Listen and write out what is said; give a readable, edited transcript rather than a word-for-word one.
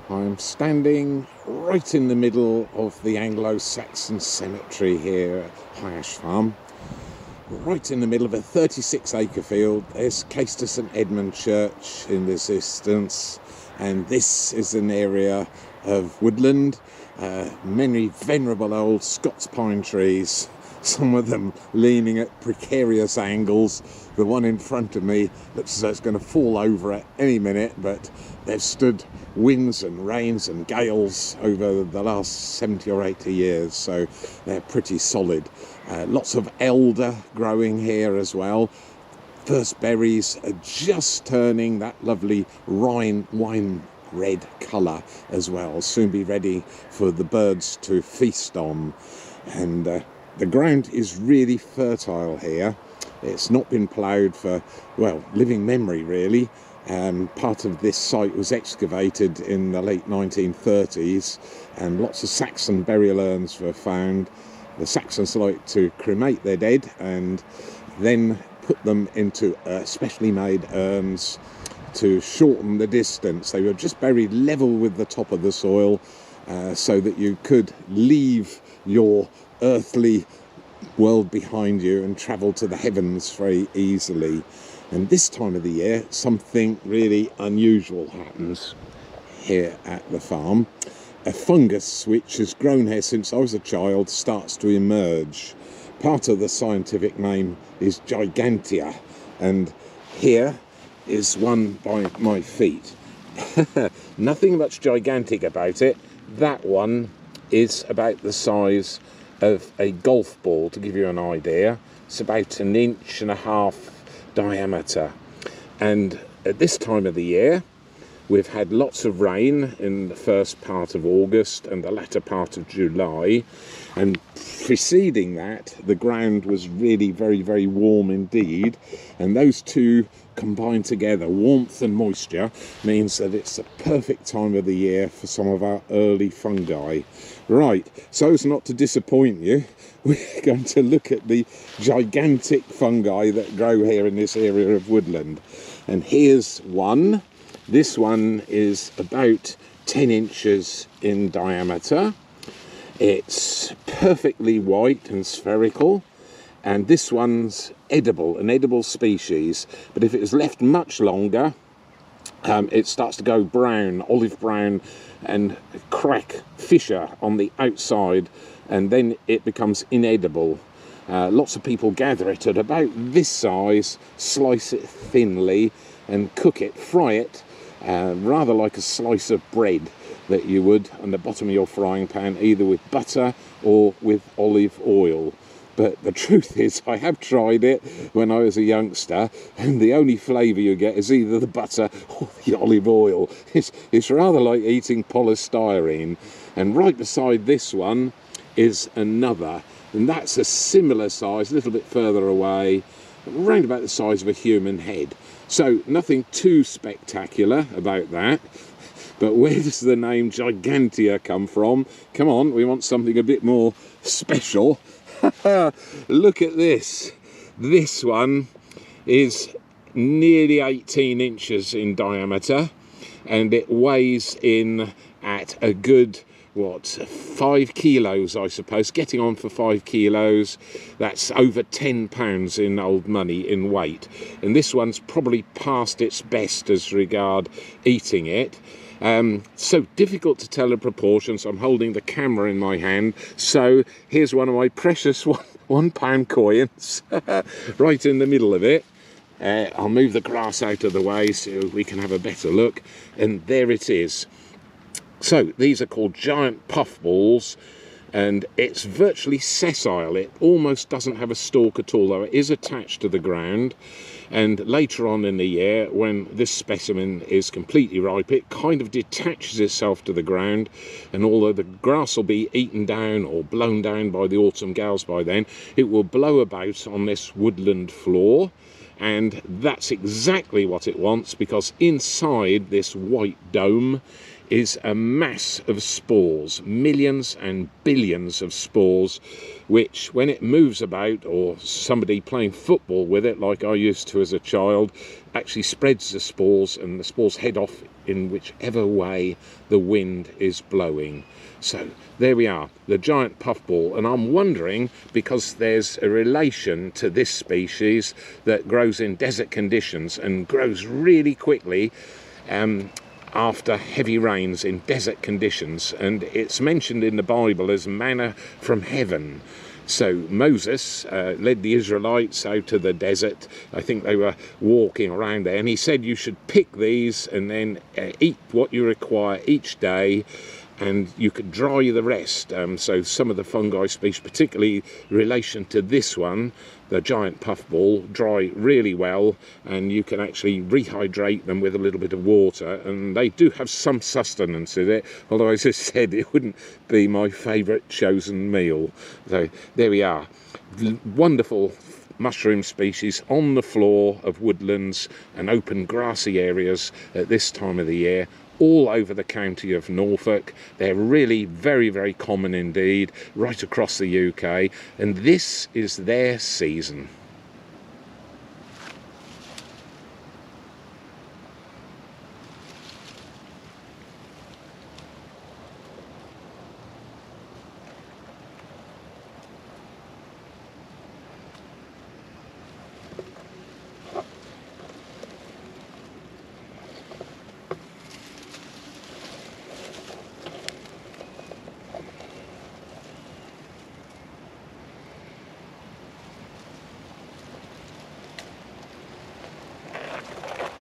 I'm standing right in the middle of the Anglo-Saxon cemetery here at High Ash Farm, right in the middle of a 36-acre field. There's Caister St Edmund Church in this distance, and this is an area of woodland, many venerable old Scots pine trees, some of them leaning at precarious angles. The one in front of me looks as though it's going to fall over at any minute, but they've stood winds and rains and gales over the last 70 or 80 years, so they're pretty solid. Lots of elder growing here as well. First berries are just turning that lovely wine red colour as well, soon be ready for the birds to feast on. And the ground is really fertile here. It's not been ploughed for, well, living memory really. Part of this site was excavated in the late 1930s, and lots of Saxon burial urns were found. The Saxons like to cremate their dead and then put them into specially made urns to shorten the distance. They were just buried level with the top of the soil, so that you could leave your earthly world behind you and travel to the heavens very easily. And this time of the year, something really unusual happens here at the farm. A fungus which has grown here since I was a child starts to emerge. Part of the scientific name is Gigantea, and here is one by my feet. Nothing much gigantic about it. That one is about the size of a golf ball, to give you an idea. It's about 1.5 inches diameter, and at this time of the year we've had lots of rain in the first part of August and the latter part of July, and preceding that the ground was really very warm indeed, and those two combined together, warmth and moisture, means that it's the perfect time of the year for some of our early fungi. Right, so as not to disappoint you, we're going to look at the gigantic fungi that grow here in this area of woodland. And here's one. This one is about 10 inches in diameter. It's perfectly white and spherical, and this one's edible, an edible species. But if it is left much longer, it starts to go brown, olive brown, and crack, fissure on the outside, and then it becomes inedible. Lots of people gather it at about this size, slice it thinly and cook it, fry it, rather like a slice of bread that you would on the bottom of your frying pan, either with butter or with olive oil. But the truth is, I have tried it when I was a youngster, and the only flavour you get is either the butter or the olive oil. It's rather like eating polystyrene. And right beside this one is another, and that's a similar size, a little bit further away, around about the size of a human head. So nothing too spectacular about that. But where does the name Gigantea come from? Come on, we want something a bit more special. Look at this. This one is nearly 18 inches in diameter, and it weighs in at a good, 5 kilos, I suppose, getting on for 5 kilos. That's over 10 pounds in old money in weight. And this one's probably past its best as regard eating it. So difficult to tell the proportions. I'm holding the camera in my hand, so here's one of my precious £1 coins right in the middle of it. I'll move the grass out of the way so we can have a better look, and there it is. So these are called giant puffballs, and it's virtually sessile. It almost doesn't have a stalk at all, though it is attached to the ground. And later on in the year, when this specimen is completely ripe, it kind of detaches itself to the ground, and although the grass will be eaten down or blown down by the autumn gales by then, it will blow about on this woodland floor. And that's exactly what it wants, because inside this white dome is a mass of spores, millions and billions of spores, which when it moves about, or somebody playing football with it like I used to as a child, actually spreads the spores, and the spores head off in whichever way the wind is blowing. So there we are, the giant puffball, and I'm wondering, because there's a relation to this species that grows in desert conditions and grows really quickly after heavy rains in desert conditions, and it's mentioned in the Bible as manna from heaven. So Moses led the Israelites out to the desert. I think they were walking around there, and he said you should pick these and then eat what you require each day, and you could dry the rest. So some of the fungi species, particularly in relation to this one, the giant puffball, dry really well, and you can actually rehydrate them with a little bit of water, and they do have some sustenance in it, although as I said, it wouldn't be my favourite chosen meal. So there we are, wonderful mushroom species on the floor of woodlands and open grassy areas at this time of the year, all over the county of Norfolk. They're really very, very common indeed, right across the UK, and this is their season.